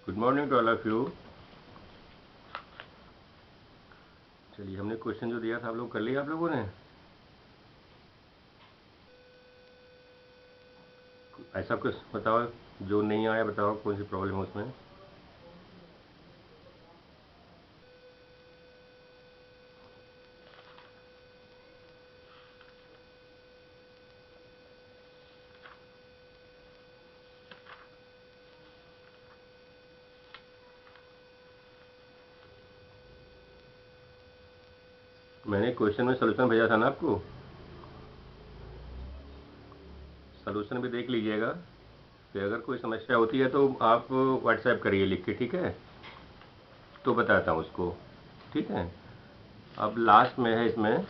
Good morning to all of you. चलिए, हमने question जो दिया था आप लोग कर लिया आप लोगों ने? ऐसा कुछ बताओ जो नहीं आया, बताओ कौन सी प्रॉब्लम है उसमें। मैंने क्वेश्चन में सोल्यूशन भेजा था ना आपको, सोल्यूशन भी देख लीजिएगा। फिर अगर कोई समस्या होती है तो आप व्हाट्सएप करिए लिख के, ठीक है? तो बताता हूँ उसको, ठीक है? अब लास्ट में है इसमें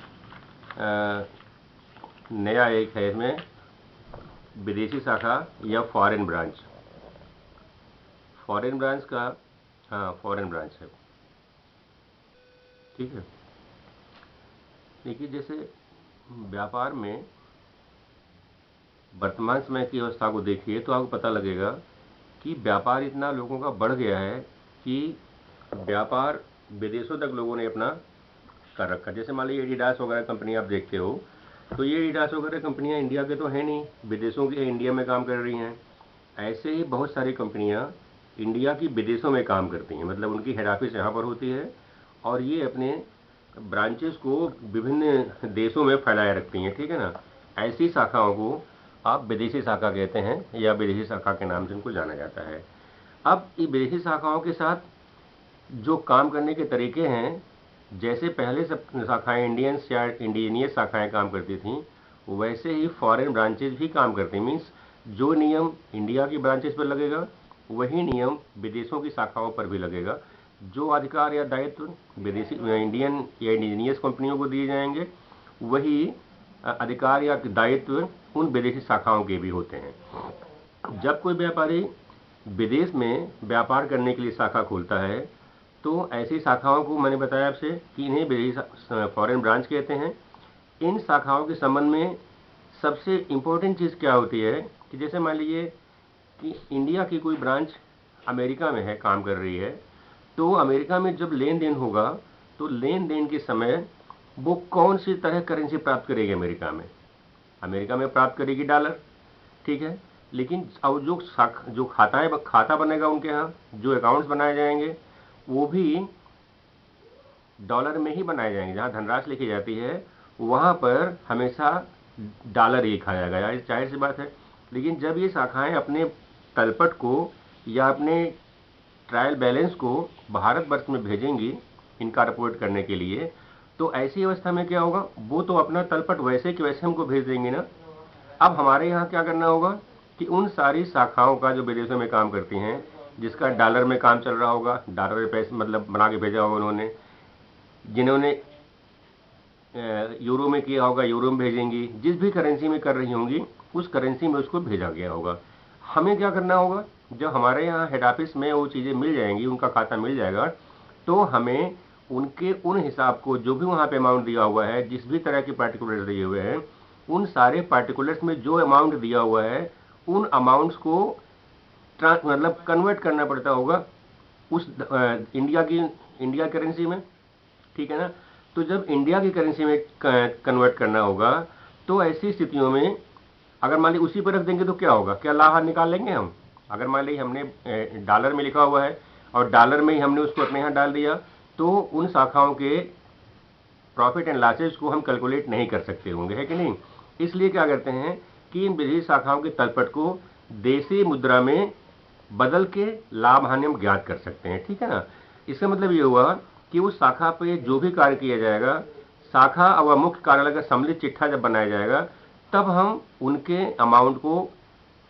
नया एक है इसमें, विदेशी शाखा या फॉरेन ब्रांच। फॉरेन ब्रांच का, हाँ फॉरेन ब्रांच है, ठीक है? देखिए, जैसे व्यापार में वर्तमान समय की अवस्था को देखिए तो आपको पता लगेगा कि व्यापार इतना लोगों का बढ़ गया है कि व्यापार विदेशों तक लोगों ने अपना कर रखा। जैसे मान लीजिए एडिडास वगैरह कंपनी आप देखते हो, तो ये एडिडास वगैरह कंपनियां इंडिया के तो हैं नहीं, विदेशों की इंडिया में काम कर रही हैं। ऐसे ही बहुत सारी कंपनियां इंडिया की विदेशों में काम करती हैं, मतलब उनकी हेड ऑफिस यहाँ पर होती है और ये अपने ब्रांचेस को विभिन्न देशों में फैलाए रखती हैं, ठीक है ना? ऐसी शाखाओं को आप विदेशी शाखा कहते हैं या विदेशी शाखा के नाम से इनको जाना जाता है। अब ये विदेशी शाखाओं के साथ जो काम करने के तरीके हैं, जैसे पहले सब शाखाएं इंडियंस या इंडिजीनियस शाखाएं काम करती थीं, वैसे ही फॉरेन ब्रांचेज भी काम करती। मीन्स जो नियम इंडिया की ब्रांचेस पर लगेगा वही नियम विदेशों की शाखाओं पर भी लगेगा। जो अधिकार या दायित्व विदेशी इंडियन या इंडिजीनियस कंपनियों को दिए जाएंगे, वही अधिकार या दायित्व उन विदेशी शाखाओं के भी होते हैं। जब कोई व्यापारी विदेश में व्यापार करने के लिए शाखा खोलता है तो ऐसी शाखाओं को मैंने बताया आपसे कि इन्हें विदेशी फॉरेन ब्रांच कहते हैं। इन शाखाओं के संबंध में सबसे इम्पोर्टेंट चीज़ क्या होती है कि जैसे मान लीजिए कि इंडिया की कोई ब्रांच अमेरिका में है, काम कर रही है, तो अमेरिका में जब लेन देन होगा तो लेन देन के समय वो कौन सी तरह करेंसी प्राप्त करेगी? अमेरिका में प्राप्त करेगी डॉलर, ठीक है? लेकिन अब जो खाता बनेगा उनके यहाँ, जो अकाउंट्स बनाए जाएंगे वो भी डॉलर में ही बनाए जाएंगे। जहाँ धनराशि लिखी जाती है वहाँ पर हमेशा डॉलर ही लिखा जाएगा, जाहिर सी बात है। लेकिन जब ये शाखाएं अपने तलपट को या अपने ट्रायल बैलेंस को भारतवर्ष में भेजेंगी इनका रिपोर्ट करने के लिए, तो ऐसी अवस्था में क्या होगा, वो तो अपना तलपट वैसे कि वैसे हमको भेज देंगे ना। अब हमारे यहाँ क्या करना होगा कि उन सारी शाखाओं का जो विदेशों में काम करती हैं, जिसका डॉलर में काम चल रहा होगा, डॉलर में पैसे मतलब बना के भेजा होगा उन्होंने, जिन्होंने यूरो में किया होगा यूरो में भेजेंगी, जिस भी करेंसी में कर रही होंगी उस करेंसी में उसको भेजा गया होगा। हमें क्या करना होगा, जब हमारे यहाँ हेड ऑफिस में वो चीज़ें मिल जाएंगी, उनका खाता मिल जाएगा, तो हमें उनके उन हिसाब को जो भी वहाँ पे अमाउंट दिया हुआ है, जिस भी तरह के पार्टिकुलर दिए हुए हैं, उन सारे पार्टिकुलर्स में जो अमाउंट दिया हुआ है उन अमाउंट्स को मतलब कन्वर्ट करना पड़ता होगा उस इंडिया करेंसी में, ठीक है ना? तो जब इंडिया की करेंसी में कन्वर्ट करना होगा तो ऐसी स्थितियों में अगर मान ली उसी पर रख देंगे तो क्या होगा, क्या लाभ निकाल लेंगे हम? अगर मान ली हमने डॉलर में लिखा हुआ है और डॉलर में ही हमने उसको अपने यहाँ डाल दिया, तो उन शाखाओं के प्रॉफिट एंड लॉसेज को हम कैलकुलेट नहीं कर सकते होंगे, है कि नहीं? इसलिए क्या करते हैं कि इन विदेशी शाखाओं के तलपट को देसी मुद्रा में बदल के लाभ हानि हम ज्ञात कर सकते हैं, ठीक है ना? इसका मतलब ये हुआ कि उस शाखा पे जो भी कार्य किया जाएगा, शाखा और मुख्य कार्यालय का सम्मिलित चिट्ठा जब बनाया जाएगा तब हम उनके अमाउंट को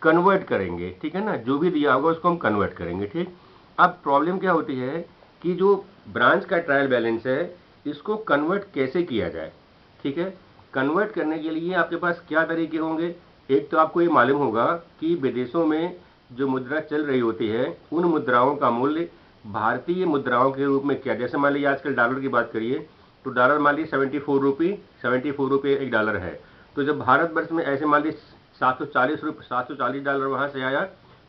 कन्वर्ट करेंगे, ठीक है ना? जो भी दिया होगा उसको हम कन्वर्ट करेंगे, ठीक? अब प्रॉब्लम क्या होती है कि जो ब्रांच का ट्रायल बैलेंस है इसको कन्वर्ट कैसे किया जाए, ठीक है? कन्वर्ट करने के लिए आपके पास क्या तरीके होंगे? एक तो आपको ये मालूम होगा कि विदेशों में जो मुद्रा चल रही होती है उन मुद्राओं का मूल्य भारतीय मुद्राओं के रूप में क्या, जैसे मान लीजिए आजकल डॉलर की बात करिए तो डॉलर मान लीजिए 74 रुपये एक डॉलर है। तो जब भारतवर्ष में ऐसे मान लीजिए $740 वहाँ से आया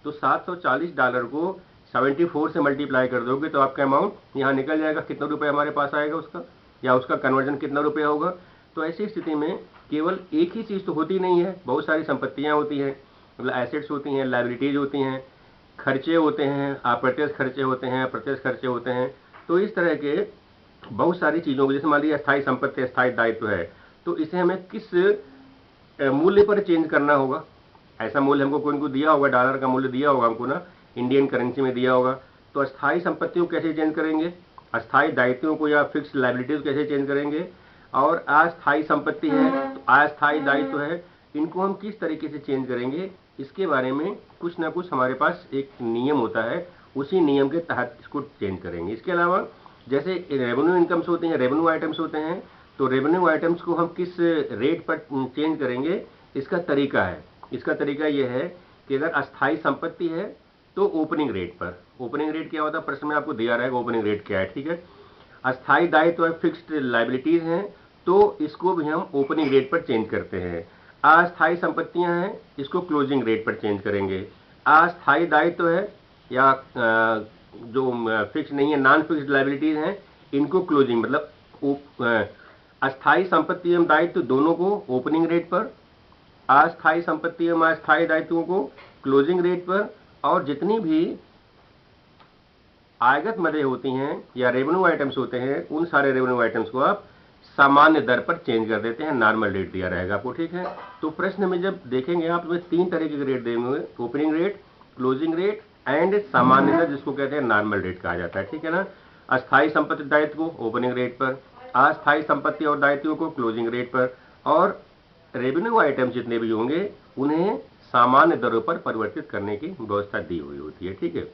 तो $740 को 74 से मल्टीप्लाई कर दोगे तो आपका अमाउंट यहाँ निकल जाएगा, कितना रुपये हमारे पास आएगा उसका, या उसका कन्वर्जन कितना रुपया होगा। तो ऐसी स्थिति में केवल एक ही चीज़ तो होती नहीं है, बहुत सारी संपत्तियाँ होती हैं, मतलब एसेट्स होती हैं, लाइबिलिटीज होती हैं, खर्चे होते हैं, अप्रत्यक्ष खर्चे होते हैं, प्रत्यक्ष खर्चे होते हैं। तो इस तरह के बहुत सारी चीज़ों को, जैसे मान लीजिए अस्थायी संपत्ति अस्थायी दायित्व है, तो इसे हमें किस मूल्य पर चेंज करना होगा। ऐसा मूल्य हमको कोई को दिया होगा, डॉलर का मूल्य दिया होगा हमको ना, इंडियन करेंसी में दिया होगा। तो अस्थायी संपत्तियों को कैसे चेंज करेंगे, अस्थायी दायित्वों को या फिक्स लाइबिलिटीज कैसे चेंज करेंगे, और अस्थायी संपत्ति है तो अस्थायी दायित्व है, इनको हम किस तरीके से चेंज करेंगे, इसके बारे में कुछ ना कुछ हमारे पास एक नियम होता है, उसी नियम के तहत इसको चेंज करेंगे। इसके अलावा जैसे रेवेन्यू इनकम्स होते हैं, रेवेन्यू आइटम्स होते हैं, तो रेवेन्यू आइटम्स को हम किस रेट पर चेंज करेंगे, इसका तरीका है। इसका तरीका यह है कि अगर अस्थायी संपत्ति है तो ओपनिंग रेट पर। ओपनिंग रेट क्या होता है, प्रश्न में आपको दिया रहेगा ओपनिंग रेट क्या है, ठीक है। अस्थायी दायित्व फिक्स्ड लाइबिलिटीज हैं तो इसको भी हम ओपनिंग रेट पर चेंज करते हैं। अस्थायी संपत्तियां हैं, इसको क्लोजिंग रेट पर चेंज करेंगे। अस्थायी दायित्व है या जो फिक्स नहीं है, नॉन फिक्स्ड लाइबिलिटीज हैं, इनको क्लोजिंग, मतलब अस्थायी संपत्ति एवं दायित्व दोनों को ओपनिंग रेट पर, अस्थायी संपत्ति एवं अस्थायी दायित्वों को क्लोजिंग रेट पर, और जितनी भी आयगत मदें होती हैं या रेवेन्यू आइटम्स होते हैं, उन सारे रेवेन्यू आइटम्स को आप सामान्य दर पर चेंज कर देते हैं, नॉर्मल रेट दिया रहेगा आपको, ठीक है। तो प्रश्न में जब देखेंगे आप, तो 3 तरीके के रेट देंगे, opening rate, closing rate and सामान्य दर, जिसको कहते हैं नॉर्मल रेट कहा जाता है, ठीक है ना। अस्थायी संपत्ति दायित्व को ओपनिंग रेट पर, अस्थायी संपत्ति और दायित्वों को क्लोजिंग रेट पर, और रेवेन्यू आइटम जितने भी होंगे उन्हें सामान्य दरों पर परिवर्तित करने की व्यवस्था दी हुई होती है, ठीक है।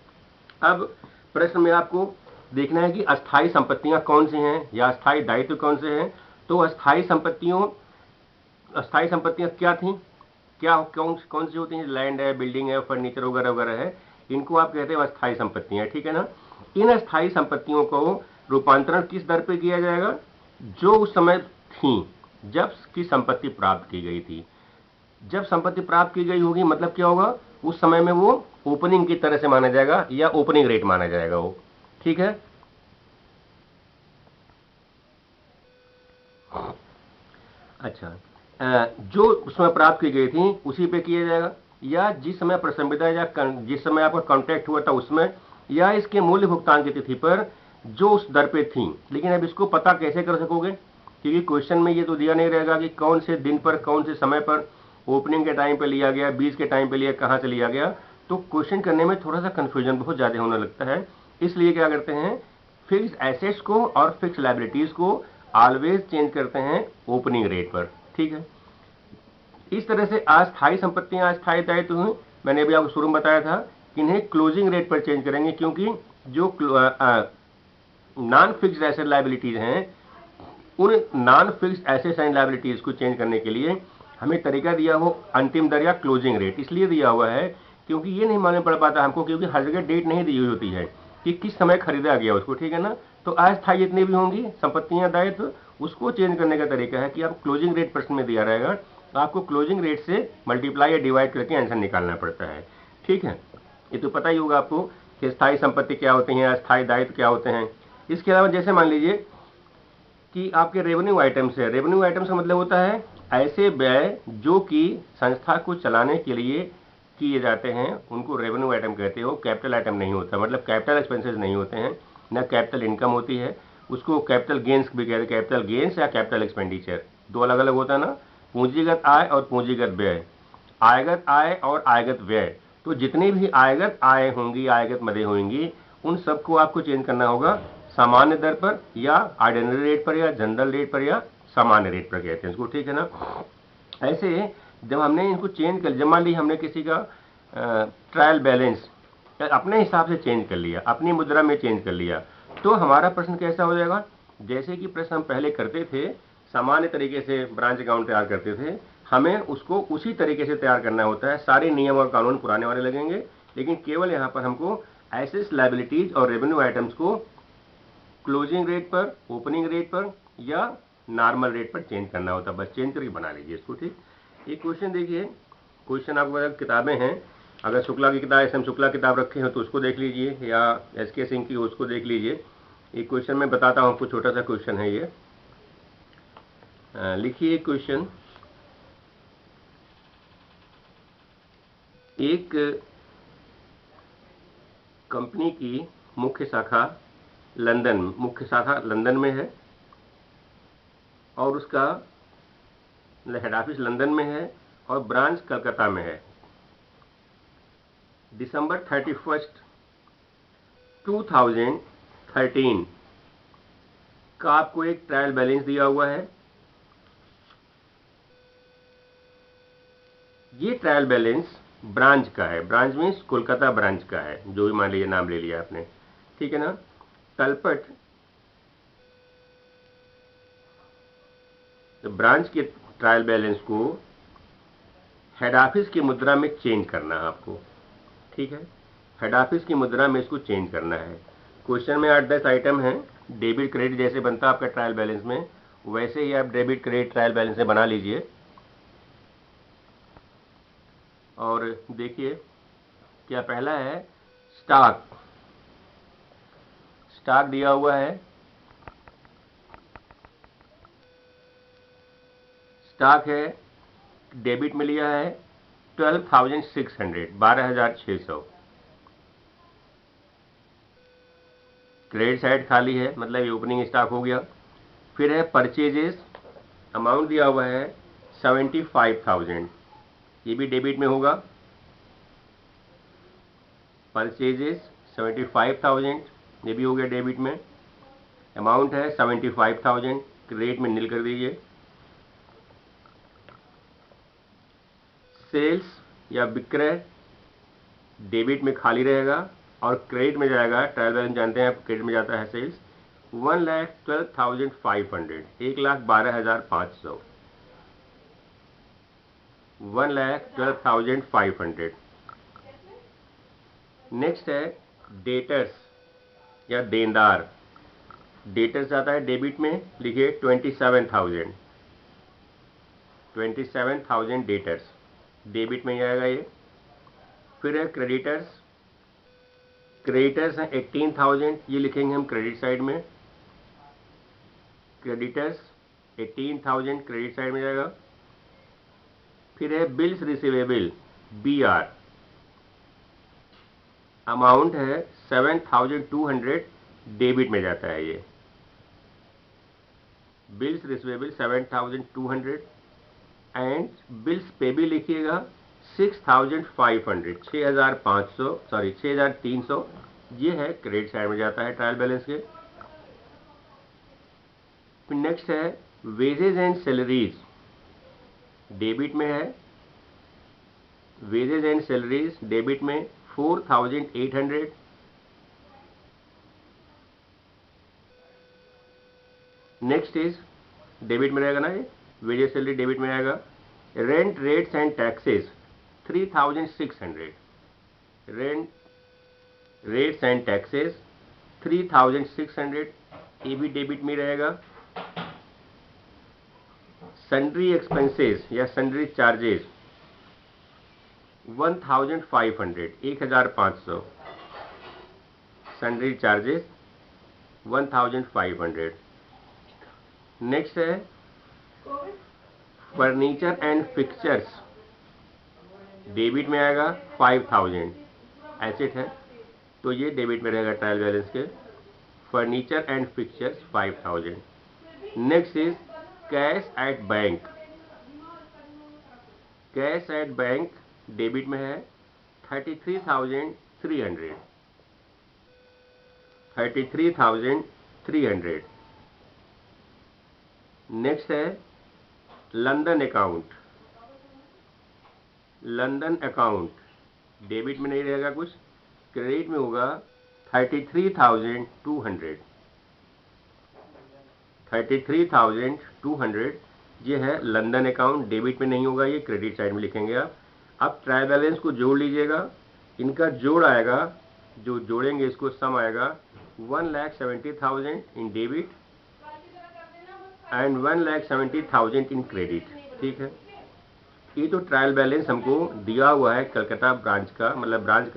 अब प्रश्न में आपको देखना है कि अस्थायी संपत्तियां कौन सी हैं या अस्थायी दायित्व कौन से हैं। तो अस्थायी संपत्तियां क्या थी, क्या कौन सी होती हैं, लैंड है, बिल्डिंग है, फर्नीचर वगैरह वगैरह है, इनको आप कहते हैं अस्थायी संपत्तियां, ठीक है ना। इन अस्थायी संपत्तियों को रूपांतरण किस दर पे किया जाएगा, जो उस समय थी जब की संपत्ति प्राप्त की गई थी। जब संपत्ति प्राप्त की गई होगी मतलब क्या होगा, उस समय में वो ओपनिंग की तरह से माना जाएगा या ओपनिंग रेट माना जाएगा वो, ठीक है। अच्छा, जो उसमें प्राप्त की गई थी उसी पे किया जाएगा, या जिस समय प्रसंविदा या जिस समय आपका कॉन्ट्रैक्ट हुआ था उसमें, या इसके मूल्य भुगतान की तिथि पर जो उस दर पे थी। लेकिन अब इसको पता कैसे कर सकोगे, क्योंकि क्वेश्चन में ये तो दिया नहीं रहेगा कि कौन से दिन पर, कौन से समय पर, ओपनिंग के टाइम पे लिया गया, बीच के टाइम पे लिया, कहाँ से लिया गया। तो क्वेश्चन करने में थोड़ा सा कंफ्यूजन बहुत ज़्यादा होने लगता है। इसलिए क्या करते हैं, फिक्स एसेट्स को और फिक्स लाइबिलिटीज को ऑलवेज चेंज करते हैं ओपनिंग रेट पर, ठीक है। इस तरह से अस्थायी संपत्तियां अस्थायी दायित्व हुई, मैंने अभी आपको शुरू में बताया था कि इन्हें क्लोजिंग रेट पर चेंज करेंगे, क्योंकि जो नॉन फिक्स्ड एसेट लाइबिलिटीज हैं, उन non fixed assets and liabilities को चेंज करने के लिए हमें तरीका दिया हो अंतिम दर या क्लोजिंग रेट। इसलिए दिया हुआ है क्योंकि ये नहीं मालूम पड़ पाता हमको, क्योंकि हर जगह डेट नहीं दी हुई होती है कि किस समय खरीदा गया उसको, ठीक है ना। तो अस्थायी जितनी भी होंगी संपत्तियां दायित्व, उसको चेंज करने का तरीका है कि आप क्लोजिंग रेट प्रश्न में दिया रहेगा, तो आपको क्लोजिंग रेट से मल्टीप्लाई या डिवाइड करके आंसर निकालना पड़ता है, ठीक है। ये तो पता ही होगा आपको कि स्थायी संपत्ति क्या होती है, अस्थायी दायित्व क्या होते हैं। इसके अलावा जैसे मान लीजिए कि आपके रेवेन्यू आइटम्स है, रेवेन्यू आइटम्स का मतलब होता है ऐसे व्यय जो कि संस्था को चलाने के लिए किए जाते हैं, उनको रेवेन्यू आइटम कहते हो। कैपिटल आइटम नहीं होता, मतलब कैपिटल एक्सपेंसेस नहीं होते हैं, न कैपिटल इनकम होती है, उसको कैपिटल गेंस भी कहते हैं। कैपिटल गेंस या कैपिटल एक्सपेंडिचर दो अलग अलग होता है ना, पूंजीगत आय और पूंजीगत व्यय, आयगत आय और आयगत व्यय। तो जितनी भी आयगत आय होंगी, आयगत मदें होंगी, उन सबको आपको चेंज करना होगा सामान्य दर पर या ऑर्डिनरी रेट पर या जनरल रेट पर या सामान्य रेट पर कहते हैं इसको, ठीक है ना। ऐसे जब हमने इनको चेंज कर, जब मान ली हमने किसी का ट्रायल बैलेंस अपने हिसाब से चेंज कर लिया, अपनी मुद्रा में चेंज कर लिया, तो हमारा प्रश्न कैसा हो जाएगा, जैसे कि प्रश्न हम पहले करते थे, सामान्य तरीके से ब्रांच अकाउंट तैयार करते थे, हमें उसको उसी तरीके से तैयार करना होता है। सारे नियम और कानून पुराने वाले लगेंगे, लेकिन केवल यहाँ पर हमको एसेट्स, लायबिलिटीज और रेवेन्यू आइटम्स को क्लोजिंग रेट पर, ओपनिंग रेट पर या नॉर्मल रेट पर चेंज करना होता है। बस चेंज करके बना लीजिए इसको, ठीक। एक क्वेश्चन देखिए, क्वेश्चन आपके पास किताबें हैं, अगर शुक्ला की किताब, SM शुक्ला किताब रखे हो तो उसको देख लीजिए, या SK सिंह की उसको देख लीजिए। एक क्वेश्चन मैं बताता हूँ आपको, छोटा सा क्वेश्चन है ये। लिखिए क्वेश्चन। एक कंपनी की मुख्य शाखा लंदन में है, और उसका हेड ऑफिस लंदन में है और ब्रांच कलकत्ता में है। दिसंबर 31 2013 का आपको एक ट्रायल बैलेंस दिया हुआ है। ये ट्रायल बैलेंस ब्रांच का है, ब्रांच मीन्स कोलकाता ब्रांच का है, जो भी मान लीजिए नाम ले लिया आपने, ठीक है ना। तलपट ब्रांच के ट्रायल बैलेंस को हेड ऑफिस की मुद्रा में चेंज करना है आपको, ठीक है। हेड ऑफिस की मुद्रा में इसको चेंज करना है। क्वेश्चन में 8-10 आइटम हैं। डेबिट क्रेडिट जैसे बनता है आपका ट्रायल बैलेंस में, वैसे ही आप डेबिट क्रेडिट ट्रायल बैलेंस से बना लीजिए। और देखिए क्या पहला है, स्टॉक। स्टॉक दिया हुआ है, स्टॉक है, डेबिट में लिया है 12,600, 12,600। क्रेडिट साइड खाली है, मतलब ये ओपनिंग स्टॉक हो गया। फिर है परचेजेस, अमाउंट दिया हुआ है 75,000, ये भी डेबिट में होगा। परचेजेस 75,000, ये भी हो गया डेबिट में। अमाउंट है 75,000, क्रेडिट में नील कर दीजिए। सेल्स या विक्रय डेबिट में खाली रहेगा और क्रेडिट में जाएगा, ट्रायल बैलेंस जानते हैं आप, क्रेडिट में जाता है सेल्स 1,12,500, 1,12,500, 1,12,500। नेक्स्ट है डेटर्स या देनदार। डेटर्स जाता है डेबिट में, लिखिए 27,000, 27,000 डेटर्स, डेबिट में जाएगा ये। फिर है क्रेडिटर्स, क्रेडिटर्स हैं 18,000, ये लिखेंगे हम क्रेडिट साइड में। क्रेडिटर्स 18,000 क्रेडिट साइड में जाएगा। फिर है बिल्स रिसीवेबल, BR, अमाउंट है 7,200, डेबिट में जाता है ये। Bills receivable 7,200 and bills payable लिखिएगा 6,500, 6,500, सॉरी 6,300, ये है क्रेडिट साइड में जाता है ट्रायल बैलेंस के। फिर नेक्स्ट है वेजेज एंड सैलरीज, डेबिट में है। वेजेज एंड सैलरीज डेबिट में 4,800। नेक्स्ट इज डेबिट में रहेगा ना ये, वेजेज सैलरी डेबिट में आएगा। Rent rates and taxes 3,600, rent rates and taxes 3,600, ये भी डेबिट में रहेगा। सन्ड्री एक्सपेंसेस या sundry charges 1,500, 1,500, sundry charges 1,500। Next है फर्नीचर एंड फिक्चर्स, डेबिट में आएगा 5,000, एसेट है तो ये डेबिट में रहेगा ट्रायल बैलेंस के। Furniture and fixtures 5,000। Next is cash at bank, cash at bank debit में है 33,300, 33,300। नेक्स्ट है London account, London account debit में नहीं रहेगा कुछ, क्रेडिट में होगा 33,200, 33,200, ये है लंदन अकाउंट, डेबिट में नहीं होगा, ये क्रेडिट साइड में लिखेंगे आप। अब ट्रायल बैलेंस को जोड़ लीजिएगा, इनका जोड़ आएगा, जो जोड़ेंगे इसको सम आएगा 1,70,000 in debit and 1,70,000 in credit, ठीक है। ये तो ट्रायल बैलेंस हमको दिया हुआ है कलकत्ता ब्रांच का, मतलब ब्रांच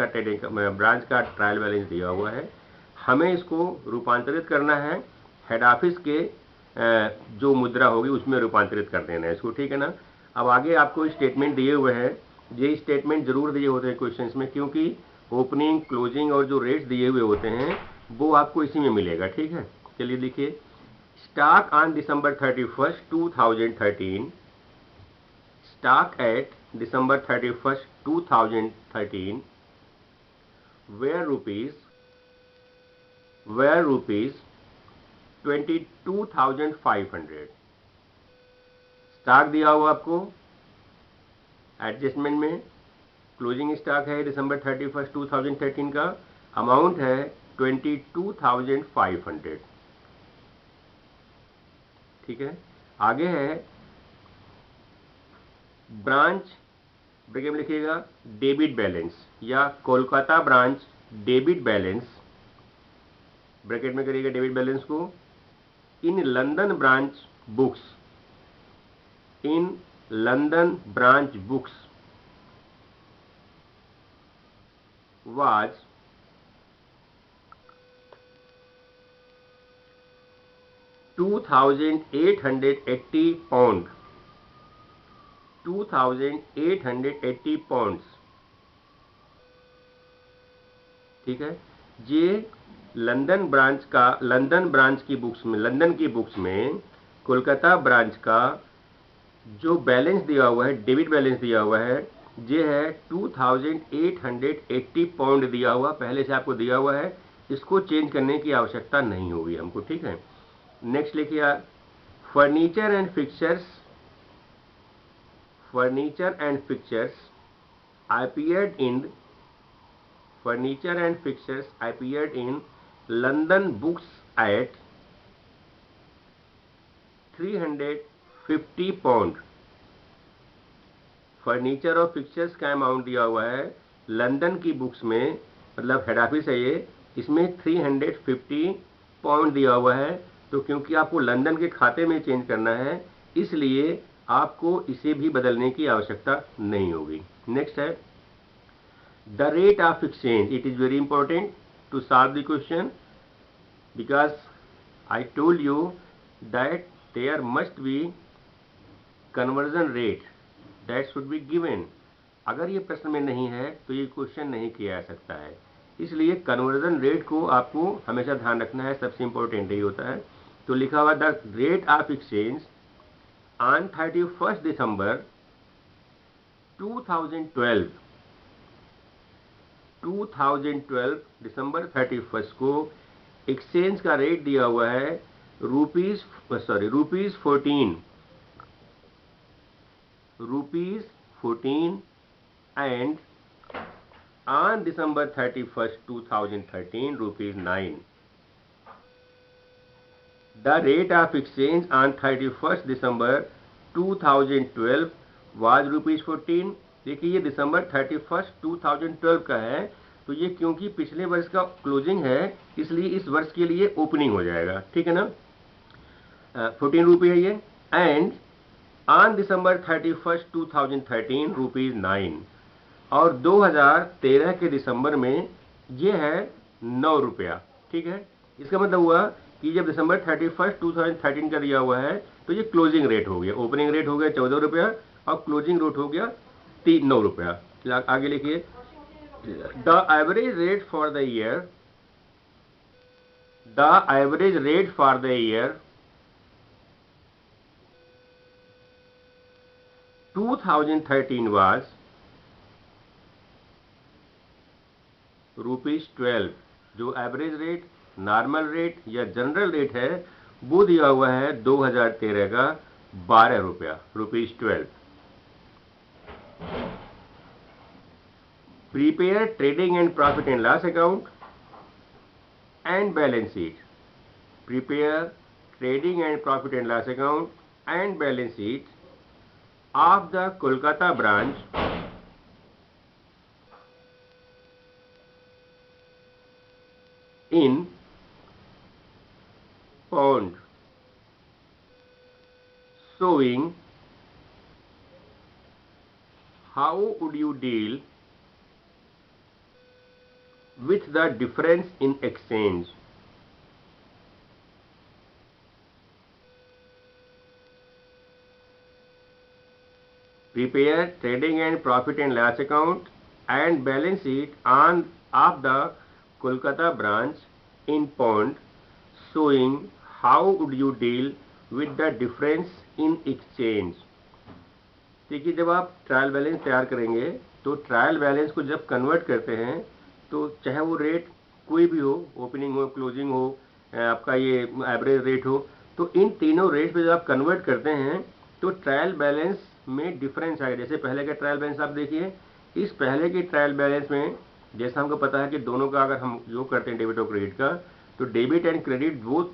का ट्रायल बैलेंस दिया हुआ है। हमें इसको रूपांतरित करना है हेड ऑफिस के जो मुद्रा होगी उसमें रूपांतरित कर देना है इसको, ठीक है ना। अब आगे आपको स्टेटमेंट दिए हुए हैं, ये स्टेटमेंट जरूर दिए होते हैं क्वेश्चंस में, क्योंकि ओपनिंग क्लोजिंग और जो रेट्स दिए हुए होते हैं वो आपको इसी में मिलेगा, ठीक है। चलिए देखिए, stock on December 31st 2013, stock at December 31st 2013 were rupees 22,500। Stock दिया हुआ आपको एडजस्टमेंट में, क्लोजिंग स्टॉक है December 31st 2013 का, अमाउंट है 22,500, ठीक है। आगे है ब्रांच, ब्रैकेट में लिखिएगा डेबिट बैलेंस या Kolkata branch debit balance, bracket में करिएगा डेबिट बैलेंस को, in London branch books, in London branch books was £2,880, 2,880 pounds, ठीक है। ये लंदन ब्रांच की बुक्स में, लंदन की बुक्स में कोलकाता ब्रांच का जो बैलेंस दिया हुआ है, डेबिट बैलेंस दिया हुआ है, ये है 2,880 पाउंड दिया हुआ, पहले से आपको दिया हुआ है, इसको चेंज करने की आवश्यकता नहीं होगी हमको, ठीक है। नेक्स्ट लिखिए, furniture and fixtures appeared in London books at 350 pound. Furniture और फिक्चर्स का अमाउंट दिया हुआ है लंदन की बुक्स में, मतलब हेड ऑफिस है ये, इसमें 350 पाउंड दिया हुआ है। तो क्योंकि आपको लंदन के खाते में चेंज करना है, इसलिए आपको इसे भी बदलने की आवश्यकता नहीं होगी। नेक्स्ट है the rate of exchange. It is very important to solve the question, because I told you that there must be conversion rate that should be given. अगर ये प्रश्न में नहीं है तो ये क्वेश्चन नहीं किया जा सकता है, इसलिए कन्वर्जन रेट को आपको हमेशा ध्यान रखना है, सबसे इंपॉर्टेंट यही होता है। तो लिखा हुआ the rate of exchange on 31st December 2012, December 31st को एक्सचेंज का रेट दिया हुआ है rupees 14 and on December 31st 2013 rupees 9। The rate of exchange on 31st December 2012 was rupees 14। देखिए ये दिसंबर 31st 2012 का है, तो ये क्योंकि पिछले वर्ष का क्लोजिंग है इसलिए इस वर्ष के लिए ओपनिंग हो जाएगा, ठीक है ना। 14 रुपये है ये, and on December 31st 2013 rupees 9, और 2013 के दिसंबर में ये है 9 रुपया, ठीक है। इसका मतलब हुआ कि जब दिसंबर 31st 2013 का दिया हुआ है तो ये क्लोजिंग रेट हो गया, ओपनिंग रेट हो गया 14 रुपया और क्लोजिंग रेट हो गया 9 रुपया। आगे लिखिए, the average rate for the year 2013 was ₹12। जो एवरेज रेट, नॉर्मल रेट या जनरल रेट है वो दिया हुआ है 2013 का 12 रुपया, ₹12। Prepare trading and profit and loss account and balance sheet. Prepare trading and profit and loss account and balance sheet of the Kolkata branch in pound, showing how would you deal with the difference in exchange? Prepare trading and profit and loss account and balance sheet on of the Kolkata branch in pound, showing how would you deal with the difference in exchange. देखिए, जब आप trial balance तैयार करेंगे तो trial balance को जब convert करते हैं तो चाहे वो रेट कोई भी हो, ओपनिंग हो, क्लोजिंग हो, आपका ये एवरेज रेट हो, तो इन तीनों रेट पे जब आप कन्वर्ट करते हैं तो ट्रायल बैलेंस में डिफरेंस आएगा। जैसे पहले का ट्रायल बैलेंस आप देखिए, इस पहले के ट्रायल बैलेंस में जैसा हमको पता है कि दोनों का अगर हम योग करते हैं डेबिट और क्रेडिट का, तो debit and credit both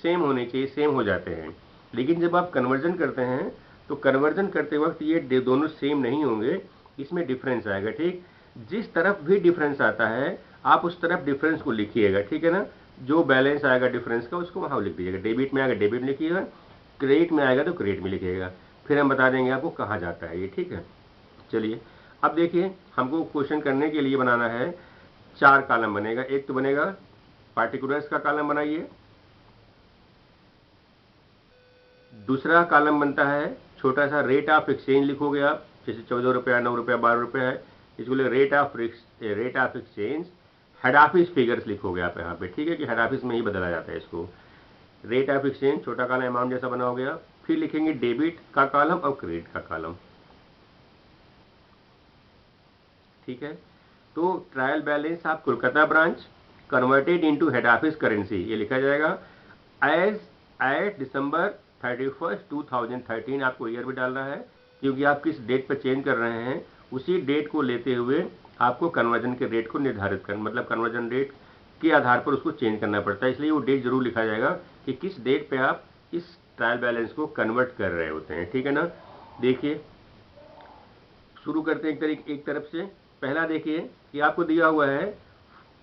same होने चाहिए, सेम हो जाते हैं। लेकिन जब आप कन्वर्जन करते हैं तो कन्वर्जन करते वक्त ये दोनों सेम नहीं होंगे, इसमें डिफरेंस आएगा। ठीक, जिस तरफ भी डिफरेंस आता है आप उस तरफ डिफरेंस को लिखिएगा, ठीक है ना। जो बैलेंस आएगा डिफरेंस का उसको वहाँ लिख दीजिएगा। डेबिट में आएगा डेबिट में लिखिएगा, क्रेडिट में आएगा तो क्रेडिट में लिखिएगा, फिर हम बता देंगे आपको कहाँ जाता है ये, ठीक है। चलिए अब देखिए, हमको क्वेश्चन करने के लिए बनाना है 4 कॉलम बनेगा। एक तो बनेगा पार्टिकुलर्स का कॉलम बनाइए, दूसरा कॉलम बनता है छोटा सा रेट ऑफ एक्सचेंज लिखोगे आप, जैसे 14 रुपया, 9 रुपया, 12 रुपया है, इसको rate of exchange. Head office figures लिखोगे आप यहाँ पे, ठीक है, कि हेड ऑफिस में ही बदला जाता है इसको। रेट ऑफ एक्सचेंज छोटा कॉलम अमाउंट जैसा बना हो गया, फिर लिखेंगे डेबिट का कॉलम और क्रेडिट का कॉलम, ठीक है। तो trial balance of Kolkata branch converted into head office currency, ये लिखा जाएगा एज एट December 31, 2013। आपको ईयर भी डालना है क्योंकि आप किस डेट पर चेंज कर रहे हैं उसी डेट को लेते हुए आपको कन्वर्जन के रेट को निर्धारित करना, मतलब कन्वर्जन रेट के आधार पर उसको चेंज करना पड़ता है, इसलिए वो डेट जरूर लिखा जाएगा कि किस डेट पे आप इस ट्रायल बैलेंस को कन्वर्ट कर रहे होते हैं, ठीक है ना। देखिए शुरू करते हैं एक तरफ से। पहला देखिए कि आपको दिया हुआ है,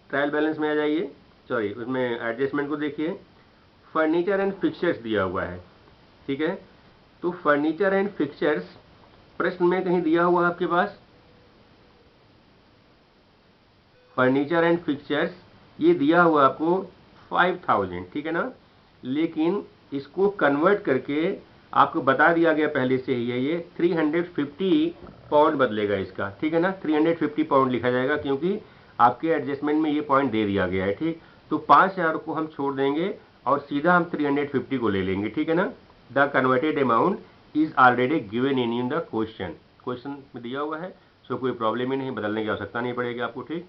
ट्रायल बैलेंस में आ जाइए, सॉरी उसमें एडजस्टमेंट को देखिए, फर्नीचर एंड फिक्चर्स दिया हुआ है, ठीक है। तो फर्नीचर एंड फिक्चर्स प्रश्न में कहीं दिया हुआ आपके पास, फर्नीचर एंड फिक्चर्स ये दिया हुआ आपको 5000, ठीक है ना। लेकिन इसको कन्वर्ट करके आपको बता दिया गया पहले से ही है, ये 350 पाउंड बदलेगा इसका, ठीक है ना। 350 पाउंड लिखा जाएगा क्योंकि आपके एडजस्टमेंट में ये पॉइंट दे दिया गया है, ठीक। तो 5000 को हम छोड़ देंगे और सीधा हम 350 को ले लेंगे, ठीक है ना। The converted amount is already given in the question में दिया हुआ है, सो कोई प्रॉब्लम ही नहीं, बदलने की आवश्यकता नहीं पड़ेगी आपको, ठीक।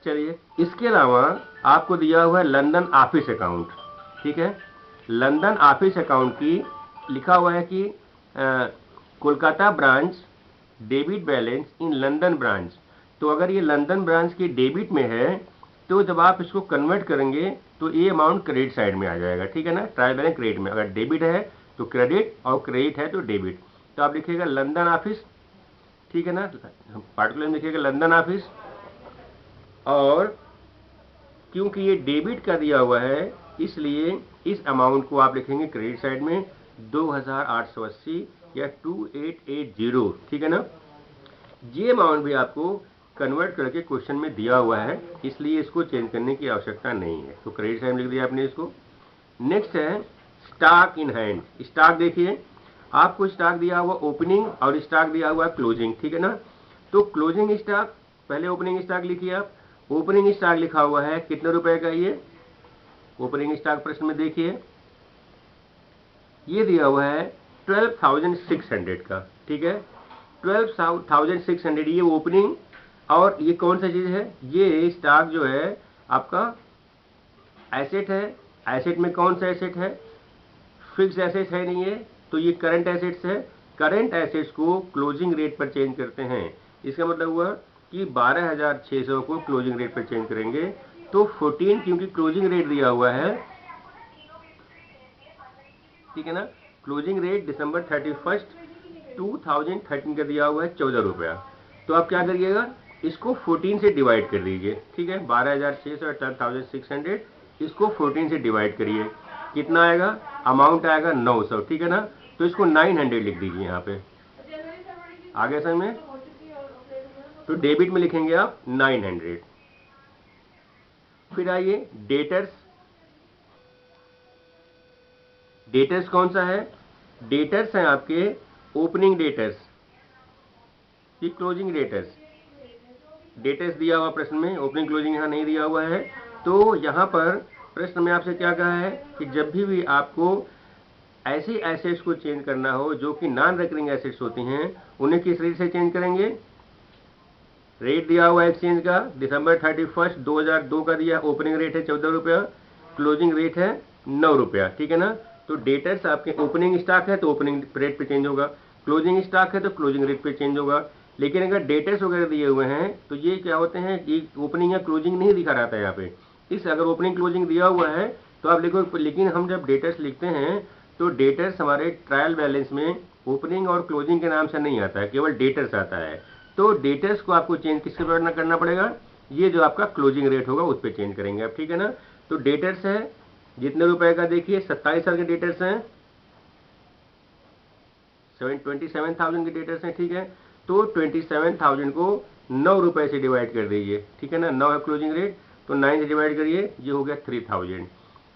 चलिए इसके अलावा आपको दिया हुआ है लंदन ऑफिस अकाउंट, ठीक है। लंदन ऑफिस अकाउंट की लिखा हुआ है कि Kolkata branch debit balance in London branch. तो अगर ये लंदन ब्रांच की डेबिट में है तो जब आप इसको कन्वर्ट करेंगे तो ये अमाउंट क्रेडिट साइड में आ जाएगा, ठीक है ना। ट्रायल बैलेंस क्रेडिट में, अगर डेबिट है तो क्रेडिट और क्रेडिट है तो डेबिट। तो आप लिखिएगा लंदन ऑफिस, ठीक है ना, पार्टिकुलर में लिखिएगा लंदन ऑफिस। और क्योंकि ये डेबिट का दिया हुआ है इसलिए इस अमाउंट को आप लिखेंगे क्रेडिट साइड में 2880 या 2880, ठीक है ना। ये अमाउंट भी आपको कन्वर्ट करके क्वेश्चन में दिया हुआ है, इसलिए इसको चेंज करने की आवश्यकता नहीं है, तो क्रेडिट साइड लिख दिया आपने इसको। नेक्स्ट है स्टॉक इन हैंड। स्टॉक देखिए, आपको स्टॉक दिया हुआ ओपनिंग और स्टॉक दिया हुआ क्लोजिंग, ठीक है ना। तो क्लोजिंग स्टॉक, पहले ओपनिंग स्टॉक लिखिए आप। ओपनिंग स्टॉक लिखा हुआ है कितने रुपए का, ये ओपनिंग स्टॉक प्रश्न में देखिए ये दिया हुआ है 12,600 का, ठीक है। 12,600 ये ओपनिंग, और ये कौन सा चीज है, ये स्टॉक जो है आपका एसेट है। एसेट में कौन सा एसेट है, फिक्स एसेट है नहीं है, तो ये करंट एसेट्स है। करंट एसेट्स को क्लोजिंग रेट पर चेंज करते हैं, इसका मतलब हुआ कि 12,600 को क्लोजिंग रेट पर चेंज करेंगे तो 14, क्योंकि क्लोजिंग रेट दिया हुआ है, ठीक है ना। क्लोजिंग रेट December 31, 2013 का दिया हुआ है 14 रुपया। तो आप क्या करिएगा, इसको 14 से डिवाइड कर दीजिए, ठीक है। 12,600 और 12,600 इसको 14 से डिवाइड करिए, कितना आएगा, अमाउंट आएगा 900, ठीक है ना। तो इसको 900 लिख दीजिए यहाँ पे, आगे समझ में? तो डेबिट में लिखेंगे आप 900। फिर आइए डेटर्स। डेटर्स कौन सा है? डेटर्स हैं आपके ओपनिंग डेटर्स, ये क्लोजिंग डेटर्स। डेटर्स दिया हुआ प्रश्न में, ओपनिंग क्लोजिंग यहाँ नहीं दिया हुआ है। तो यहाँ पर प्रश्न में आपसे क्या कहा है कि जब भी आपको ऐसी एसेट्स को चेंज करना हो जो कि नॉन रिकरिंग एसेट्स होती हैं, उन्हें किस रेट से चेंज करेंगे? रेट दिया हुआ एक्सचेंज का दिसंबर 31 2002 का दिया, ओपनिंग रेट है 14 रुपया, क्लोजिंग रेट है 9 रुपया, ठीक है ना? तो डेटर्स आपके ओपनिंग स्टॉक है तो ओपनिंग रेट पे चेंज होगा, क्लोजिंग स्टॉक है तो क्लोजिंग रेट पे चेंज होगा। लेकिन अगर डेटर्स वगैरह दिए हुए हैं तो ये क्या होते हैं, ये ओपनिंग या क्लोजिंग नहीं दिखा रहा था यहाँ पे। इस अगर ओपनिंग क्लोजिंग दिया हुआ है तो आप लिखो, लेकिन हम जब डेटर्स लिखते हैं तो डेटर्स हमारे ट्रायल बैलेंस में ओपनिंग और क्लोजिंग के नाम से नहीं आता है, केवल डेटर्स आता है। तो डेटर्स को आपको चेंज किसके पर करना पड़ेगा? ये जो आपका क्लोजिंग रेट होगा उस पर चेंज करेंगे आप, ठीक है ना? तो डेटर्स है जितने रुपए का, देखिए 27 साल के डेटर्स हैं, 27,000 के डेटर्स हैं, ठीक है? तो 27,000 को 9 रुपए से डिवाइड कर दीजिए, ठीक है ना? 9 है क्लोजिंग रेट, तो 9 से डिवाइड करिए, ये हो गया 3000।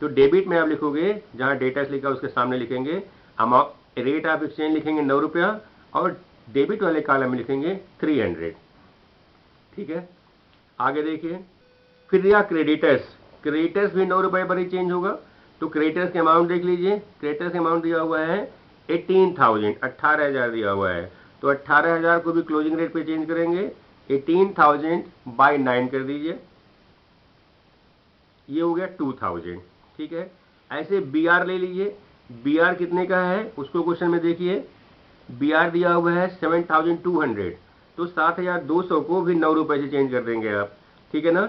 तो डेबिट में आप लिखोगे, जहां डेटर्स लिखा उसके सामने लिखेंगे अमाउंट, रेट ऑफ एक्सचेंज लिखेंगे 9 रुपया, और डेबिट वाले कॉलम में लिखेंगे 300, ठीक है? आगे देखिए, फिर दिया क्रेडिटर्स। क्रेडिटर्स भी 9 रुपए पर ही चेंज होगा। तो क्रेडिटर्स के अमाउंट देख लीजिए, क्रेडिटर्स के अमाउंट दिया हुआ है 18,000, 18,000 दिया हुआ है। तो 18,000 को भी क्लोजिंग रेट पे चेंज करेंगे, 18,000 बाई 9 कर दीजिए, ये हो गया 2,000, ठीक है? ऐसे बी आर ले लीजिए, बी आर कितने का है उसको क्वेश्चन में देखिए, बी आर दिया हुआ है 7,200, तो 7,200 को भी 9 रुपए से चेंज कर देंगे आप, ठीक है ना?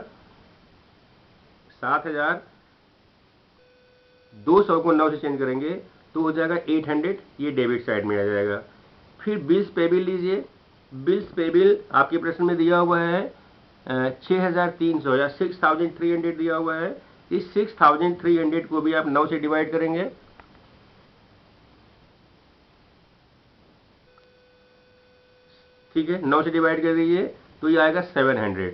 7,200 को 9 से चेंज करेंगे तो हो जाएगा 800, ये डेबिट साइड में आ जाएगा। फिर बिल्स पेबिल लीजिए, बिल्स पेबिल आपके प्रश्न में दिया हुआ है 6,300 या 6,300 दिया हुआ है। इस 6,300 को भी आप 9 से डिवाइड करेंगे, ठीक है? 9 से डिवाइड कर दीजिए तो ये आएगा 700।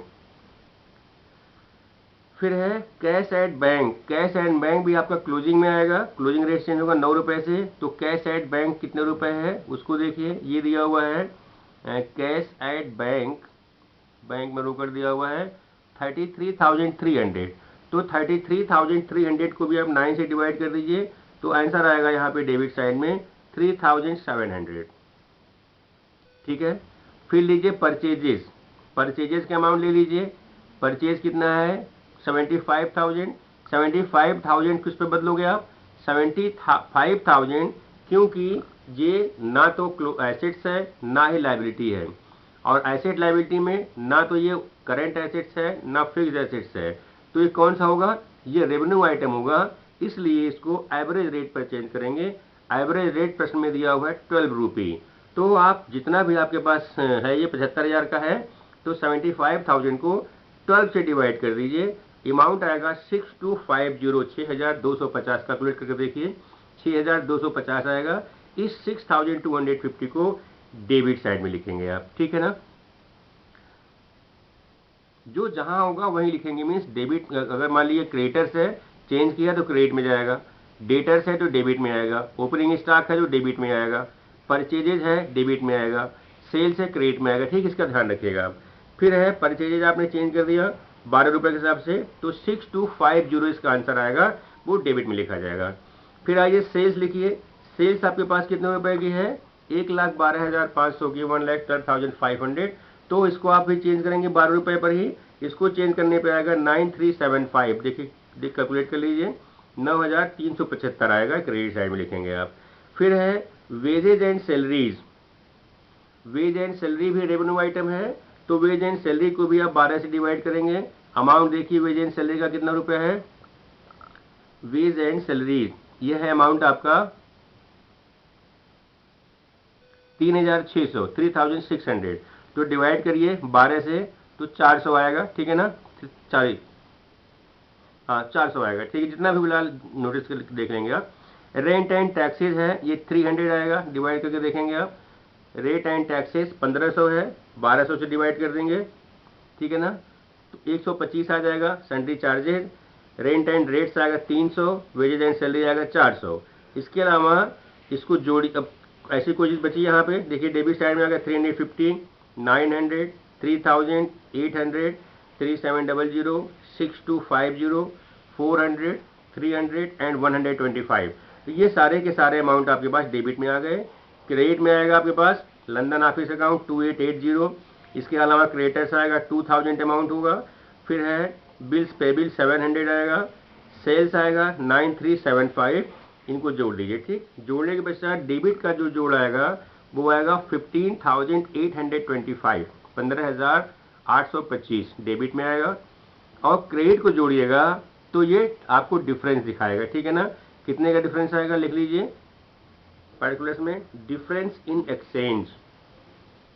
फिर है cash at bank. Cash at bank भी आपका क्लोजिंग में आएगा, क्लोजिंग रेट चेंज होगा 9 रुपए से। तो कैश एट बैंक कितने रुपए है उसको देखिए, ये दिया हुआ है कैश एट बैंक, बैंक में रोकड़ दिया हुआ है 33,300। तो 33,300 को भी आप 9 से डिवाइड कर दीजिए, तो आंसर आएगा यहाँ पे डेबिट साइड में 3,700, ठीक है? फिर लीजिए परचेजेस। परचेजेस के अमाउंट ले लीजिए, परचेज कितना है 75,000। 75,000 किस पे बदलोगे आप? 75,000, क्योंकि ये ना तो एसेट्स है ना ही लाइबिलिटी है, और एसेट लाइबिलिटी में ना तो ये करंट एसेट्स है ना फिक्स्ड एसेट्स है, तो ये कौन सा होगा? ये रेवेन्यू आइटम होगा, इसलिए इसको एवरेज रेट पर चेंज करेंगे। एवरेज रेट प्रश्न में दिया हुआ है 12 रुपी। तो आप जितना भी आपके पास है, ये 75,000 का है, तो 75,000 को 12 से डिवाइड कर दीजिए, अमाउंट आएगा 6250, 6,250। कैलकुलेट करके देखिए, 6,250 आएगा। इस 6,250 को डेबिट साइड में लिखेंगे आप, ठीक है ना? जो जहां होगा वहीं लिखेंगे, मीन्स डेबिट। अगर मान लीजिए क्रेडिटर्स है, चेंज किया तो क्रेडिट में जाएगा, डेटर्स है तो डेबिट में आएगा, ओपनिंग स्टॉक है जो डेबिट में आएगा, परचेजेज है डेबिट में आएगा, सेल्स है क्रेडिट में आएगा, ठीक? इसका ध्यान रखिएगा आप। फिर है परचेजेज आपने चेंज कर दिया 12 रुपए के हिसाब से, तो 6250 इसका आंसर आएगा, वो डेबिट में लिखा जाएगा। फिर आइए सेल्स लिखिए। सेल्स आपके पास कितने रुपए की है? 1,12,500 की, 1,12,500। तो इसको आप भी चेंज करेंगे 12 रुपए पर ही, इसको चेंज करने पे आएगा 9375। देखिए, कैलकुलेट कर लीजिए, 9,375 आएगा, क्रेडिट साइड में लिखेंगे आप। फिर है wages and salaries. Wage and salary भी रेवेन्यू आइटम है, तो वेज एंड सैलरी को भी आप 12 से डिवाइड करेंगे। अमाउंट देखिए वेज एंड सैलरी का कितना रुपया है, वेज एंड सैलरी ये है अमाउंट आपका 3,600, 3,600। तो डिवाइड करिए 12 से, तो 400 आएगा, ठीक है ना? 40, हाँ 400 आएगा, ठीक है? जितना भी फिलहाल नोटिस कर देख लेंगे आप। रेंट एंड टैक्सेज है, ये 300 आएगा, डिवाइड करके देखेंगे आप, रेट एंड टैक्सेस 1500 है, 1200 से डिवाइड कर देंगे, ठीक है ना, तो 125 आ जाएगा salary charges. Rent and rates आएगा 300, वेजेज एंड सैलरी आएगा 400। इसके अलावा इसको जोड़ी, अब ऐसी कोई चीज़ बची यहाँ पे, देखिए डेबिट साइड में आ गया 350, 900, 3000, 800, 3700, 6250, 400, 300 एंड 125। तो ये सारे के सारे अमाउंट आपके पास डेबिट में आ गए। क्रेडिट में आएगा आपके पास लंदन ऑफिस अकाउंट 2880, इसके अलावा क्रेडिटर्स आएगा 2000 अमाउंट होगा। फिर है बिल्स पेबिल 700 आएगा, सेल्स आएगा 9375, इनको जोड़ लीजिए, ठीक। जोड़ने के पश्चात डेबिट का जो जोड़ आएगा वो आएगा 15,825, 15,825 डेबिट में आएगा। और क्रेडिट को जोड़िएगा तो ये आपको डिफरेंस दिखाएगा, ठीक है ना। कितने का डिफरेंस आएगा लिख लीजिए पार्टिकुलर्स में, difference in exchange,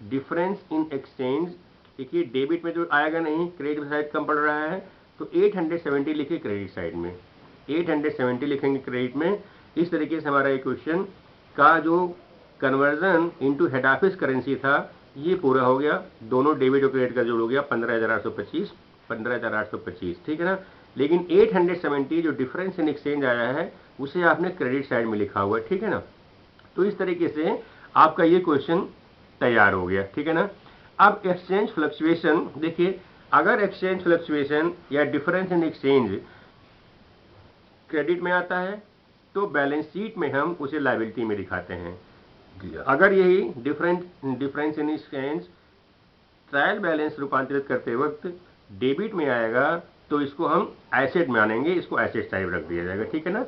difference in exchange. देखिए डेबिट में जो आएगा नहीं, क्रेडिट साइड कम पड़ रहा है, तो 870 लिखे क्रेडिट साइड में, 870 लिखेंगे क्रेडिट में। इस तरीके से हमारा ये क्वेश्चन का जो conversion into head office currency था ये पूरा हो गया। दोनों डेबिट और क्रेडिट का जोड़ हो गया 15,825, 15,825, ठीक है ना। लेकिन 870 जो डिफरेंस इन एक्सचेंज आया है उसे आपने क्रेडिट साइड में लिखा हुआ है, ठीक है ना। तो इस तरीके से आपका ये क्वेश्चन तैयार हो गया, ठीक है ना। अब एक्सचेंज फ्लक्चुएशन देखिए, अगर एक्सचेंज फ्लक्चुएशन या डिफरेंस इन एक्सचेंज क्रेडिट में आता है तो बैलेंस शीट में हम उसे लायबिलिटी में दिखाते हैं। अगर यही difference in exchange trial balance रूपांतरित करते वक्त डेबिट में आएगा तो इसको हम एसेट मानेंगे, इसको एसेट टाइप रख दिया जाएगा, ठीक है ना।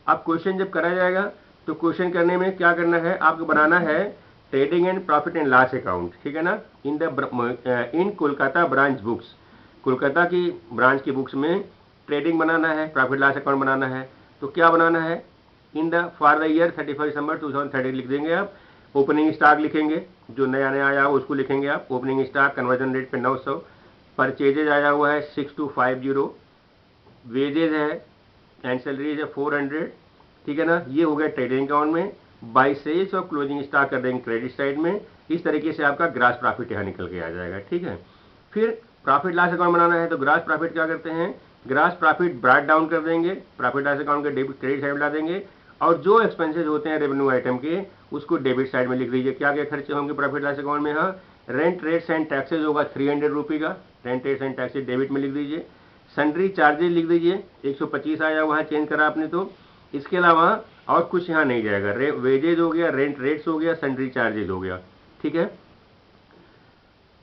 अब क्वेश्चन जब करा जाएगा तो क्वेश्चन करने में क्या करना है, आपको बनाना है trading and profit and loss account, ठीक है ना। इन कोलकाता ब्रांच बुक्स, कोलकाता की ब्रांच की बुक्स में ट्रेडिंग बनाना है, प्रॉफिट लॉस अकाउंट बनाना है। तो क्या बनाना है, in the for the year 31 दिसंबर 2030 लिख देंगे आप। ओपनिंग स्टॉक लिखेंगे, जो नया नया आया उसको लिखेंगे आप, ओपनिंग स्टॉक कन्वर्जन रेट पे 900, परचेजेज आया हुआ है 6250, वेजेज है एंड सैलरीज है 400, ठीक है ना। ये हो गया ट्रेडिंग अकाउंट में। बाई सेल्स और क्लोजिंग स्टॉक कर देंगे क्रेडिट साइड में। इस तरीके से आपका ग्रास प्रॉफिट यहाँ निकल के आ जाएगा, ठीक है। फिर प्रॉफिट लॉस अकाउंट बनाना है तो ग्रास प्रॉफिट क्या करते हैं, ग्रास प्रॉफिट ब्रॉट डाउन कर देंगे, प्रॉफिट लॉस अकाउंट के डेबिट क्रेडिट साइड में ला देंगे। और जो एक्सपेंसेस होते हैं रेवेन्यू आइटम के उसको डेबिट साइड में लिख दीजिए। क्या क्या खर्चे होंगे प्रॉफिट लॉस अकाउंट में, हाँ रेंट रेट्स एंड टैक्सेज होगा 300 रुपये का, rent rates and taxes debit में लिख दीजिए। सन्ड्री चार्जेज लिख दीजिए, 125 आया हुआ है, चेंज करा आपने तो। इसके अलावा और कुछ यहाँ नहीं जाएगा, वेजेज हो गया, रेंट रेट्स हो गया, सन्ड्री चार्जेज हो गया, ठीक है,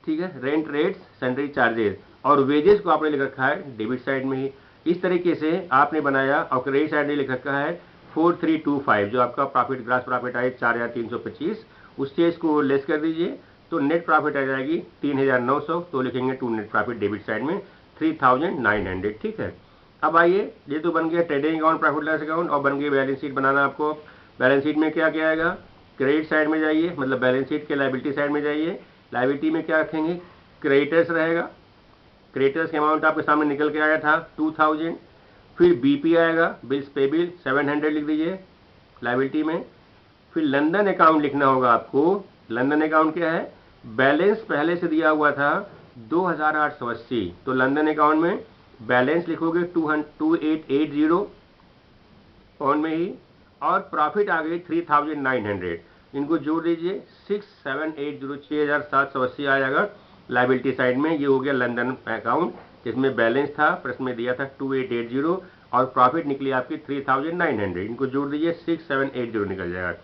ठीक है। रेंट रेट्स, सन्ड्री चार्जेज और वेजेस को आपने लिख रखा है डेबिट साइड में ही। इस तरीके से आपने बनाया। और क्रेडिट साइड में लिख रखा है 4325, जो आपका प्रॉफिट ग्रास प्रॉफिट आए 4325, उससे इसको लेस कर दीजिए तो नेट प्रॉफिट आ जाएगी 3900, तो लिखेंगे to net profit debit side में 3900, ठीक है। अब आइए, ये तो बन गया trading account, profit loss account, और बन गई बैलेंस शीट बनाना आपको। बैलेंस शीट में क्या क्या आएगा, क्रेडिट साइड में जाइए, मतलब बैलेंस शीट के लायबिलिटी साइड में जाइए। लायबिलिटी में क्या रखेंगे, क्रेडिटर्स रहेगा, क्रेडिटर्स के अमाउंट आपके सामने निकल के आया था 2000। फिर बीपी आएगा, बिल्स पेबिल 700 लिख दीजिए लायबिलिटी में। फिर लंदन अकाउंट लिखना होगा आपको। लंदन अकाउंट क्या है, बैलेंस पहले से दिया हुआ था 2880, तो लंदन अकाउंट में बैलेंस लिखोगे 2880 ऑन में ही, और प्रॉफिट आ गई 3900, इनको जोड़ दीजिए 6780, 6780 आ जाएगा लायबिलिटी साइड में। ये हो गया लंदन अकाउंट जिसमें बैलेंस था, प्रश्न में दिया था 2880 और प्रॉफिट निकली आपकी 3900, इनको जोड़ दीजिए 6780 निकल जाएगा।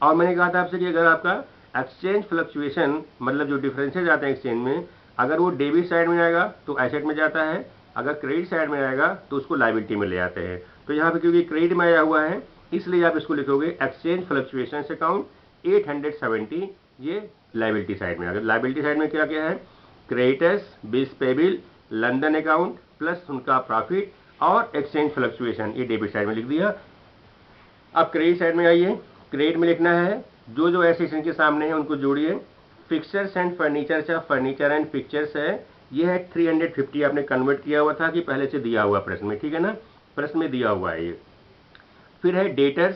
और मैंने कहा था आपसे कि अगर आपका एक्सचेंज फ्लक्चुएशन, मतलब जो डिफरेंसेज आते हैं एक्सचेंज में, अगर वो डेबिट साइड में आएगा तो एसेट में जाता है, अगर क्रेडिट साइड में आएगा तो उसको लायबिलिटी में ले आते हैं। तो यहाँ पे क्योंकि क्रेडिट में आया हुआ है इसलिए आप इसको लिखोगे एक्सचेंज फ्लक्चुएशन अकाउंट 870, ये लायबिलिटी साइड में। अगर लायबिलिटी साइड में क्या क्या है, creditors, bills payable, London account plus उनका प्रॉफिट और एक्सचेंज फ्लक्चुएशन, ये डेबिट साइड में लिख दिया। अब क्रेडिट साइड में आइए, क्रेडिट में लिखना है जो जो एसेट्स इनके सामने है उनको जोड़िए। फिक्सर्स एंड फर्नीचर से फर्नीचर एंड पिक्चर्स है, ये है 350, आपने कन्वर्ट किया हुआ था कि पहले से दिया हुआ प्रश्न में, ठीक है ना, प्रश्न में दिया हुआ है ये। फिर है डेटर्स,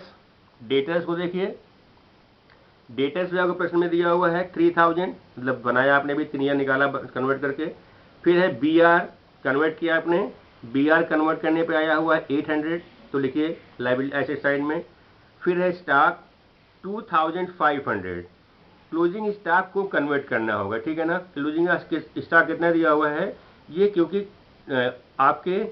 डेटर्स को देखिए, डेटर्स भी आपको प्रश्न में दिया हुआ है 3000, मतलब बनाया आपने भी 3000 निकाला कन्वर्ट करके। फिर है बी आर, कन्वर्ट किया आपने, बी आर कन्वर्ट करने पे आया हुआ है 800, तो लिखिए लाइबिलिटी एसेट साइड में। फिर है स्टॉक 2500, क्लोजिंग स्टॉक को कन्वर्ट करना होगा, ठीक है ना। क्लोजिंग स्टॉक कितना दिया हुआ है ये, क्योंकि आपके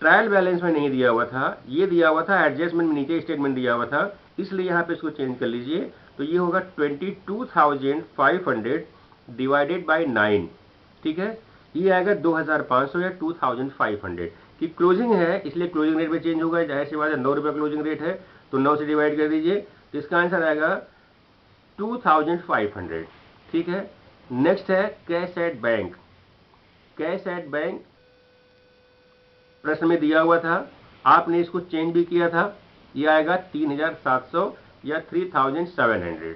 ट्रायल बैलेंस में नहीं दिया हुआ था, ये दिया हुआ था एडजस्टमेंट में, नीचे स्टेटमेंट दिया हुआ था, इसलिए यहाँ पे इसको चेंज कर लीजिए। तो ये होगा 22,500 डिवाइडेड बाई 9, ठीक है। ये आएगा 2500 या 2500 की क्लोजिंग है, इसलिए क्लोजिंग रेट में चेंज होगा, जाहिर सी बात है 9 रुपये क्लोजिंग रेट है, तो 9 से डिवाइड कर दीजिए, तो इसका आंसर आएगा 2500, ठीक है। नेक्स्ट है cash at bank. Cash at bank प्रश्न में दिया हुआ था, आपने इसको चेंज भी किया था, ये आएगा 3700 या 3700।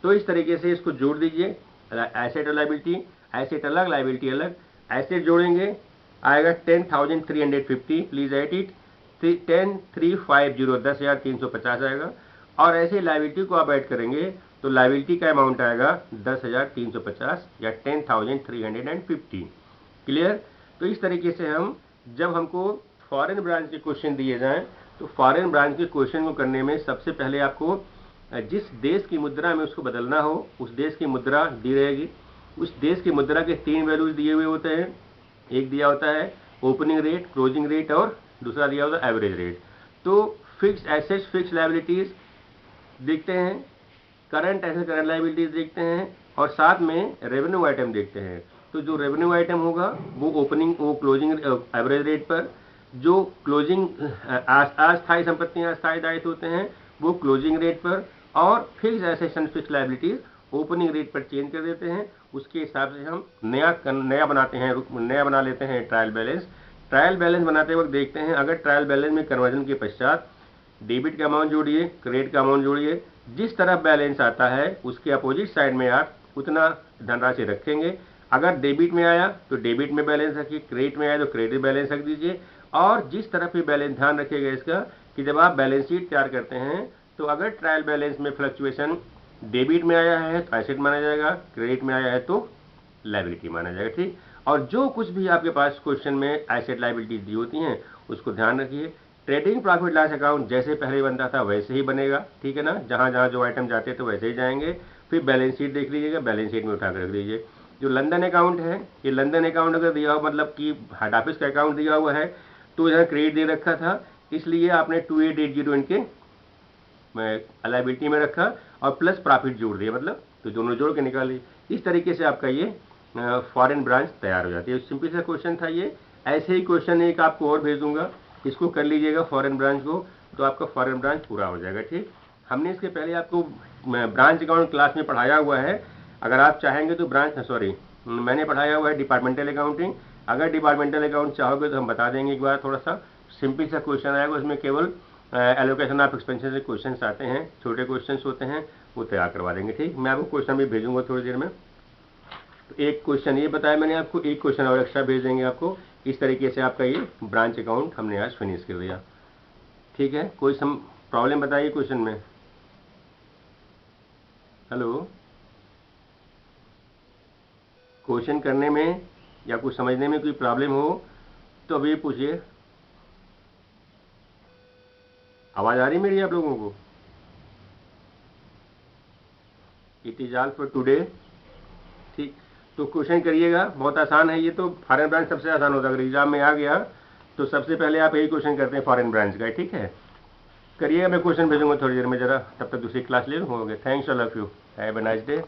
तो इस तरीके से इसको जोड़ दीजिए, एसेट और लाइबिलिटी, एसेट अलग लाइबिलिटी अलग, एसेट जोड़ेंगे आएगा 10,350, प्लीज एट इट, 10,350 10,350 आएगा। और ऐसे लाइबिलिटी को आप ऐड करेंगे तो लाइबिलिटी का अमाउंट आएगा 10,350 या 10,350। क्लियर। तो इस तरीके से हम, जब हमको फॉरेन ब्रांच के क्वेश्चन दिए जाएं, तो फॉरेन ब्रांच के क्वेश्चन को करने में सबसे पहले आपको जिस देश की मुद्रा में उसको बदलना हो, उस देश की मुद्रा दी रहेगी। उस देश की मुद्रा के 3 वैल्यूज दिए हुए होते हैं, एक दिया होता है ओपनिंग रेट, क्लोजिंग रेट, और दूसरा दिया होता है एवरेज रेट। तो फिक्स एसेट्स, फिक्स लायबिलिटीज देखते हैं, करंट एसेट, करंट लायबिलिटीज देखते हैं, और साथ में रेवेन्यू आइटम देखते हैं। तो जो रेवेन्यू आइटम होगा वो ओपनिंग, वो क्लोजिंग एवरेज रेट पर, जो क्लोजिंग अस्थायी संपत्तियां, अस्थायी दायित्व होते हैं वो क्लोजिंग रेट पर, और fix assets and fix liabilities opening rate पर चेंज कर देते हैं। उसके हिसाब से हम नया बनाते हैं, नया बना लेते हैं ट्रायल बैलेंस। ट्रायल बैलेंस बनाते वक्त देखते हैं, अगर ट्रायल बैलेंस में कन्वर्जन के पश्चात डेबिट का अमाउंट जोड़िए, क्रेडिट का अमाउंट जोड़िए, जिस तरफ बैलेंस आता है उसके अपोजिट साइड में आप उतना धनराशि रखेंगे। अगर डेबिट में आया तो डेबिट में बैलेंस रखिए, क्रेडिट में आया तो क्रेडिट बैलेंस रख दीजिए। और जिस तरफ भी बैलेंस, ध्यान रखिएगा इसका कि जब आप बैलेंस शीट तैयार करते हैं तो अगर ट्रायल बैलेंस में फ्लक्चुएशन डेबिट में आया है तो एसेट माना जाएगा, क्रेडिट में आया है तो लायबिलिटी माना जाएगा, ठीक। और जो कुछ भी आपके पास क्वेश्चन में एसेट लायबिलिटी दी होती हैं उसको ध्यान रखिए। ट्रेडिंग प्रॉफिट लॉस अकाउंट जैसे पहले बनता था वैसे ही बनेगा, ठीक है ना। जहाँ जहाँ जो आइटम जाते तो वैसे ही जाएंगे। फिर बैलेंस शीट देख लीजिएगा, बैलेंस शीट में उठा कर रख दीजिए। जो लंदन अकाउंट है, ये लंदन अकाउंट अगर दिया हो, मतलब कि हेड ऑफिस का अकाउंट दिया हुआ है, तो यहाँ क्रेडिट दे रखा था, इसलिए आपने 2880 इनके लायबिलिटी में रखा और प्लस प्रॉफिट जोड़ दिया, मतलब तो दोनों जोड़ के निकालिए। इस तरीके से आपका ये फॉरेन ब्रांच तैयार हो जाती है। सिंपल सा क्वेश्चन था ये। ऐसे ही क्वेश्चन एक आपको और भेज दूंगा, इसको कर लीजिएगा फॉरेन ब्रांच को, तो आपका फॉरेन ब्रांच पूरा हो जाएगा, ठीक। हमने इसके पहले आपको ब्रांच अकाउंट क्लास में पढ़ाया हुआ है, अगर आप चाहेंगे तो मैंने पढ़ाया हुआ है डिपार्टमेंटल अकाउंटिंग। अगर डिपार्टमेंटल अकाउंट चाहोगे तो हम बता देंगे एक बार, थोड़ा सा सिंपल सा क्वेश्चन आएगा, उसमें केवल एलोकेशन ऑफ एक्सपेंसेस के क्वेश्चन आते हैं, छोटे क्वेश्चन होते हैं, वो तैयार करवा देंगे, ठीक। मैं आपको क्वेश्चन भी भेजूंगा थोड़ी देर में। तो एक क्वेश्चन ये बताया मैंने आपको, एक क्वेश्चन और एक्स्ट्रा भेज देंगे आपको। इस तरीके से आपका ये ब्रांच अकाउंट हमने आज फिनिश कर दिया, ठीक है। कोई प्रॉब्लम बताइए क्वेश्चन में। हेलो, क्वेश्चन करने में या कुछ समझने में कोई प्रॉब्लम हो तो अभी पूछिए। आवाज आ रही मेरी आप लोगों को? It is all for today, ठीक। तो क्वेश्चन करिएगा, बहुत आसान है ये तो। फॉरेन ब्रांच सबसे आसान होता है, अगर एग्जाम में आ गया तो सबसे पहले आप यही क्वेश्चन करते हैं फॉरेन ब्रांच का, ठीक है। करिएगा, मैं क्वेश्चन भेजूंगा थोड़ी देर में, जरा तब तक दूसरी क्लास ले लूँ। Okay, thanks all of you, have a nice day.